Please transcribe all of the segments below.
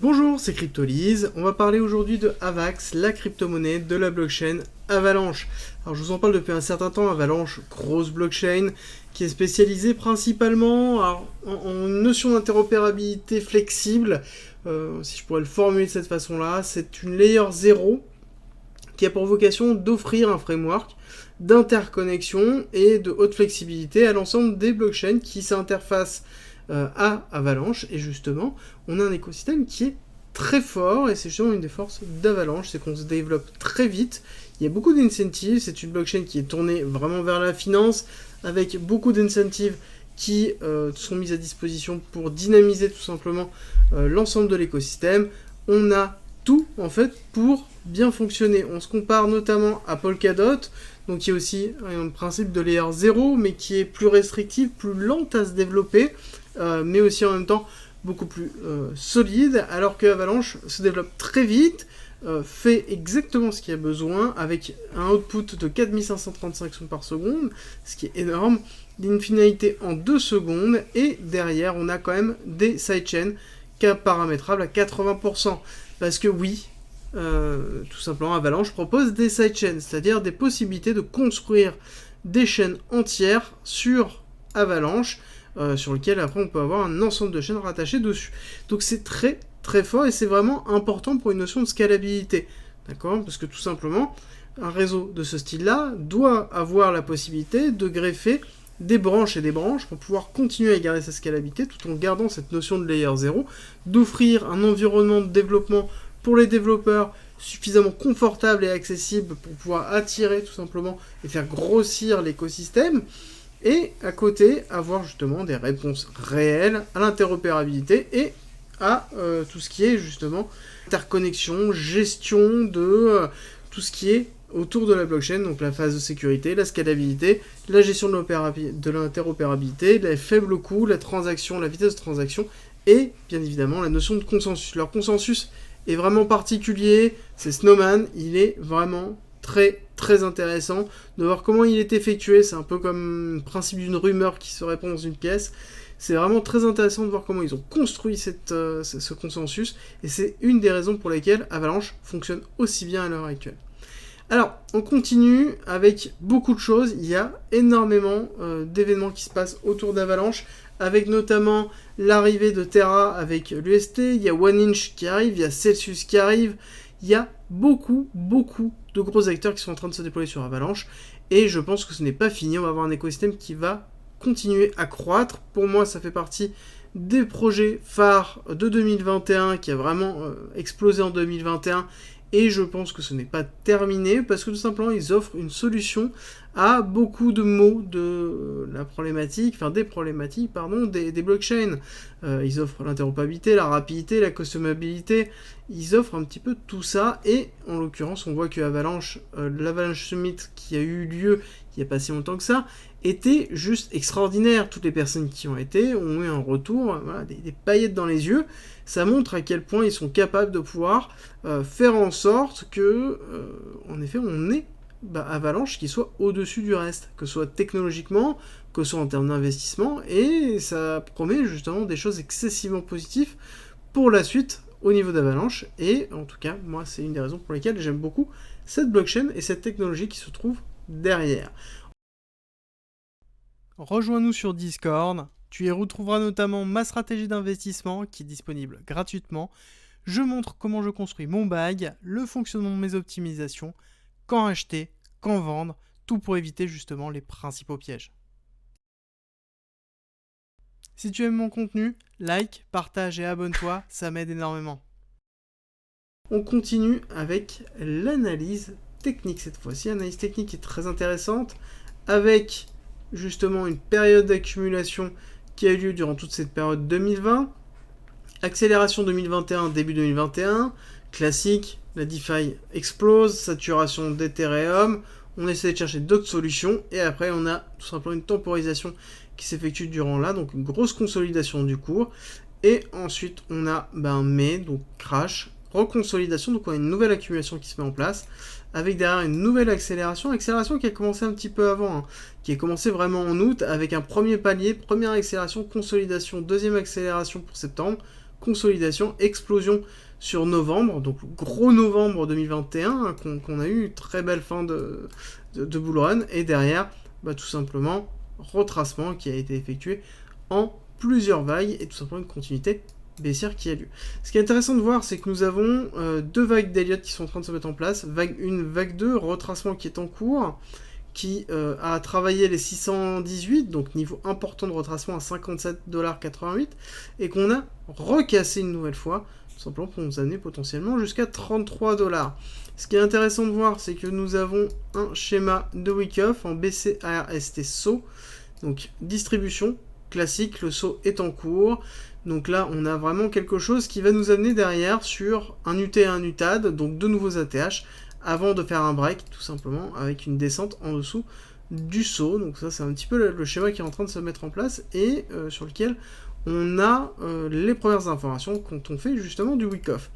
Bonjour, c'est Cryptolyse. On va parler aujourd'hui de Avax, la crypto-monnaie de la blockchain Avalanche. Alors je vous en parle depuis un certain temps. Avalanche, grosse blockchain qui est spécialisée principalement en notion d'interopérabilité flexible. Si je pourrais le formuler de cette façon-là, c'est une layer 0 qui a pour vocation d'offrir un framework d'interconnexion et de haute flexibilité à l'ensemble des blockchains qui s'interfacent à Avalanche. Et justement, on a un écosystème qui est très fort, et c'est justement une des forces d'Avalanche, c'est qu'on se développe très vite. Il y a beaucoup d'incentives, c'est une blockchain qui est tournée vraiment vers la finance, avec beaucoup d'incentives qui sont mises à disposition pour dynamiser tout simplement l'ensemble de l'écosystème. On a tout en fait pour bien fonctionner. On se compare notamment à Polkadot, donc qui est aussi un principe de layer 0, mais qui est plus restrictif, plus lente à se développer, mais aussi en même temps beaucoup plus solide, alors que Avalanche se développe très vite, fait exactement ce qu'il y a besoin, avec un output de 4535 sons par seconde, ce qui est énorme, d'une finalité en 2 secondes, et derrière on a quand même des sidechains paramétrables à 80%. Parce que oui, tout simplement Avalanche propose des sidechains, c'est-à-dire des possibilités de construire des chaînes entières sur Avalanche, sur lequel après on peut avoir un ensemble de chaînes rattachées dessus. Donc c'est très très fort et c'est vraiment important pour une notion de scalabilité. D'accord ? Parce que tout simplement, un réseau de ce style-là doit avoir la possibilité de greffer des branches et des branches pour pouvoir continuer à garder sa scalabilité tout en gardant cette notion de layer 0, d'offrir un environnement de développement pour les développeurs suffisamment confortable et accessible pour pouvoir attirer tout simplement et faire grossir l'écosystème, et à côté avoir justement des réponses réelles à l'interopérabilité et à tout ce qui est justement interconnexion, gestion de tout ce qui est autour de la blockchain, donc la phase de sécurité, la scalabilité, la gestion de l'interopérabilité, les faibles coûts, la transaction, la vitesse de transaction, et bien évidemment la notion de consensus. Leur consensus est vraiment particulier, c'est Snowman, il est vraiment très très intéressant de voir comment il est effectué, c'est un peu comme le principe d'une rumeur qui se répand dans une pièce. C'est vraiment très intéressant de voir comment ils ont construit ce consensus, et c'est une des raisons pour lesquelles Avalanche fonctionne aussi bien à l'heure actuelle. Alors, on continue avec beaucoup de choses, il y a énormément d'événements qui se passent autour d'Avalanche, avec notamment l'arrivée de Terra avec l'UST, il y a OneInch qui arrive, il y a Celsius qui arrive, il y a beaucoup de gros acteurs qui sont en train de se déployer sur Avalanche, et je pense que ce n'est pas fini, on va avoir un écosystème qui va continuer à croître. Pour moi, ça fait partie des projets phares de 2021 qui a vraiment explosé en 2021, et je pense que ce n'est pas terminé parce que tout simplement ils offrent une solution à beaucoup de maux de la problématique, enfin des problématiques, pardon, des blockchains. Ils offrent l'interopérabilité, la rapidité, la customabilité, ils offrent un petit peu tout ça, et en l'occurrence on voit que Avalanche, l'Avalanche Summit qui a eu lieu il n'y a pas si longtemps que ça, était juste extraordinaire. Toutes les personnes qui ont été ont eu un retour, voilà, des paillettes dans les yeux. Ça montre à quel point ils sont capables de pouvoir faire en sorte que, en effet, on ait Avalanche qui soit au-dessus du reste, que ce soit technologiquement, que ce soit en termes d'investissement, et ça promet justement des choses excessivement positives pour la suite au niveau d'Avalanche, et en tout cas, moi, c'est une des raisons pour lesquelles j'aime beaucoup cette blockchain et cette technologie qui se trouve derrière. Rejoins-nous sur Discord, tu y retrouveras notamment ma stratégie d'investissement qui est disponible gratuitement. Je montre comment je construis mon bag, le fonctionnement de mes optimisations, quand acheter, quand vendre, tout pour éviter justement les principaux pièges. Si tu aimes mon contenu, like, partage et abonne-toi, ça m'aide énormément. On continue avec l'analyse technique cette fois-ci, analyse technique qui est très intéressante, avec justement une période d'accumulation qui a eu lieu durant toute cette période 2020, accélération 2021, début 2021, classique, la DeFi explose, saturation d'Ethereum, on essaie de chercher d'autres solutions, et après on a tout simplement une temporisation qui s'effectue durant là, donc une grosse consolidation du cours, et ensuite on a mai, donc crash, reconsolidation, donc on a une nouvelle accumulation qui se met en place, avec derrière une nouvelle accélération qui a commencé un petit peu avant, qui a commencé vraiment en août, avec un premier palier, première accélération, consolidation, deuxième accélération pour septembre, consolidation, explosion sur novembre, donc gros novembre 2021, hein, qu'on a eu une très belle fin de bull run, et derrière, tout simplement, retracement qui a été effectué en plusieurs vagues, et tout simplement une continuité baissière qui a lieu. Ce qui est intéressant de voir, c'est que nous avons deux vagues d'Elliott qui sont en train de se mettre en place, vague 1, vague 2, retracement qui est en cours, qui a travaillé les 618, donc niveau important de retracement à 57,88$, et qu'on a recassé une nouvelle fois, tout simplement pour nous amener potentiellement jusqu'à 33$. Ce qui est intéressant de voir, c'est que nous avons un schéma de wick-off en BCARST saut, donc distribution classique, le saut est en cours, donc là on a vraiment quelque chose qui va nous amener derrière sur un UT et un UTAD, donc deux nouveaux ATH, avant de faire un break, tout simplement, avec une descente en dessous du saut. Donc ça, c'est un petit peu le schéma qui est en train de se mettre en place, et sur lequel on a les premières informations quand on fait justement du wick-off.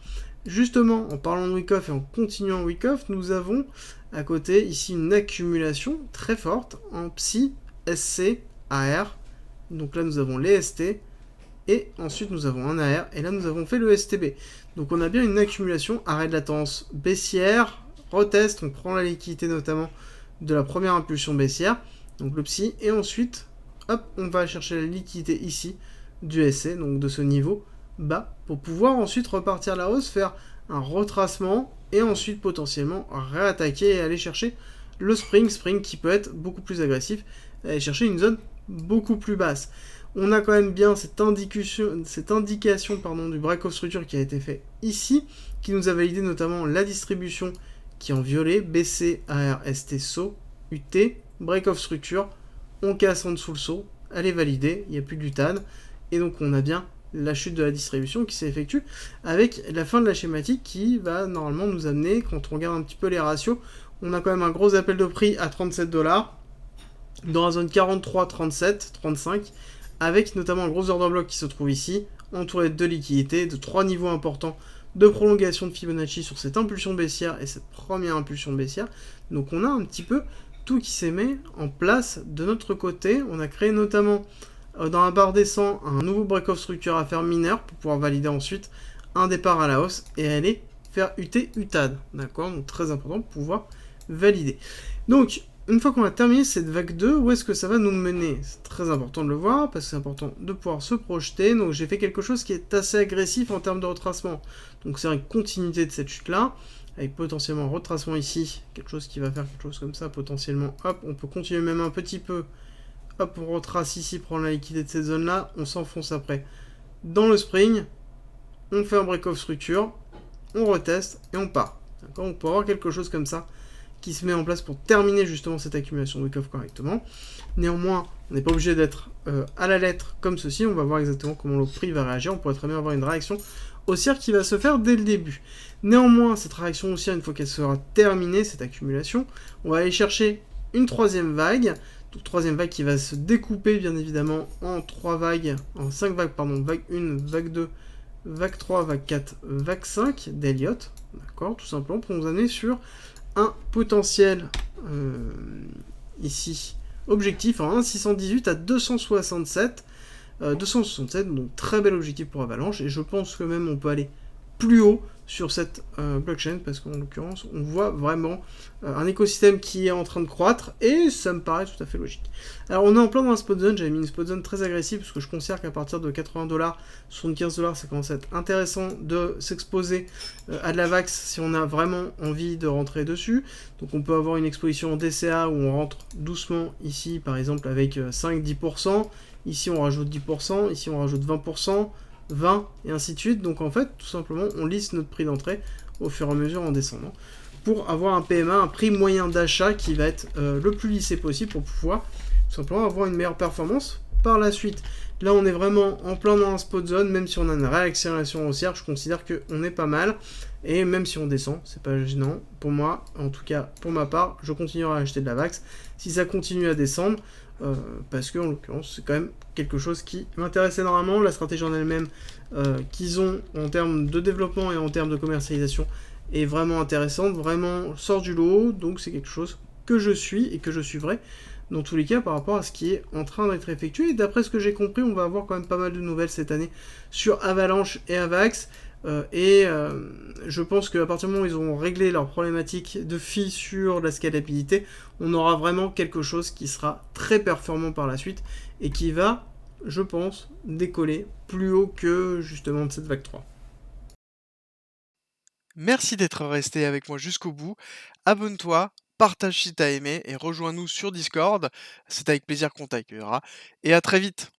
Justement, en parlant de wick-off et en continuant wick-off, nous avons à côté ici une accumulation très forte en PSI, SC, AR. Donc là, nous avons les ST, et ensuite nous avons un AR, et là nous avons fait le STB. Donc on a bien une accumulation, arrêt de latence baissière, retest, on prend la liquidité notamment de la première impulsion baissière, donc le PSI, et ensuite, hop, on va chercher la liquidité ici du SC, donc de ce niveau bas, pour pouvoir ensuite repartir à la hausse, faire un retracement, et ensuite potentiellement réattaquer et aller chercher le spring qui peut être beaucoup plus agressif, aller chercher une zone beaucoup plus basse. On a quand même bien cette indication du break-off structure qui a été fait ici, qui nous a validé notamment la distribution qui est en violet, BC, AR, ST, SO, UT, break-off structure, on casse en dessous le saut, elle est validée, il n'y a plus du TAN, et donc on a bien la chute de la distribution qui s'effectue avec la fin de la schématique qui va normalement nous amener, quand on regarde un petit peu les ratios, on a quand même un gros appel de prix à 37$, dans la zone 43, 37, 35, avec notamment un gros order block qui se trouve ici, entouré de deux liquidités, de trois niveaux importants de prolongation de Fibonacci sur cette impulsion baissière et cette première impulsion baissière. Donc on a un petit peu tout qui s'est mis en place de notre côté. On a créé notamment dans la barre descend un nouveau break-off structure à faire mineur pour pouvoir valider ensuite un départ à la hausse et aller faire UT UTAD. D'accord, donc très important pour pouvoir valider. Donc une fois qu'on a terminé cette vague 2, où est-ce que ça va nous mener? C'est très important de le voir, parce que c'est important de pouvoir se projeter. Donc j'ai fait quelque chose qui est assez agressif en termes de retracement. Donc c'est une continuité de cette chute-là, avec potentiellement un retracement ici, quelque chose qui va faire quelque chose comme ça, potentiellement. Hop, on peut continuer même un petit peu. Hop, on retrace ici, prendre la liquidité de cette zone-là, on s'enfonce après dans le spring, on fait un break-off structure, on reteste et on part. D'accord, on peut avoir quelque chose comme ça qui se met en place pour terminer justement cette accumulation de wick-off correctement. Néanmoins, on n'est pas obligé d'être à la lettre comme ceci, on va voir exactement comment le prix va réagir, on pourrait très bien avoir une réaction haussière qui va se faire dès le début. Néanmoins, cette réaction haussière, une fois qu'elle sera terminée, cette accumulation, on va aller chercher une troisième vague, donc troisième vague qui va se découper bien évidemment en 5 vagues, pardon, vague 1, vague 2, vague 3, vague 4, vague 5 d'Elliott, d'accord, tout simplement pour nous amener sur un potentiel ici objectif en 1,618 à 267, 267, donc très bel objectif pour Avalanche, et je pense que même on peut aller plus haut sur cette blockchain, parce qu'en l'occurrence on voit vraiment un écosystème qui est en train de croître, et ça me paraît tout à fait logique. Alors on est en plein dans la spot zone, j'avais mis une spot zone très agressive, parce que je considère qu'à partir de 80$, 75$, ça commence à être intéressant de s'exposer à de la VAX si on a vraiment envie de rentrer dessus. Donc on peut avoir une exposition en DCA où on rentre doucement ici, par exemple avec 5-10%, ici on rajoute 10%, ici on rajoute 20%, 20 et ainsi de suite. Donc en fait, tout simplement, on lisse notre prix d'entrée au fur et à mesure en descendant pour avoir un PMA, un prix moyen d'achat qui va être le plus lissé possible pour pouvoir tout simplement avoir une meilleure performance par la suite. Là, on est vraiment en plein dans un spot zone, même si on a une réaccélération haussière, je considère qu'on est pas mal. Et même si on descend, c'est pas gênant. Pour moi, en tout cas, pour ma part, je continuerai à acheter de la VAX si ça continue à descendre. Parce que en l'occurrence c'est quand même quelque chose qui m'intéresse énormément. La stratégie en elle-même qu'ils ont en termes de développement et en termes de commercialisation est vraiment intéressante, vraiment sort du lot, donc c'est quelque chose que je suis et que je suivrai dans tous les cas par rapport à ce qui est en train d'être effectué. Et d'après ce que j'ai compris, on va avoir quand même pas mal de nouvelles cette année sur Avalanche et Avax. Je pense qu'à partir du moment où ils auront réglé leurs problématiques de filles sur la scalabilité, on aura vraiment quelque chose qui sera très performant par la suite et qui va, je pense, décoller plus haut que justement de cette vague 3. Merci d'être resté avec moi jusqu'au bout. Abonne-toi, partage si t'as aimé et rejoins-nous sur Discord. C'est avec plaisir qu'on t'accueillera. Et à très vite.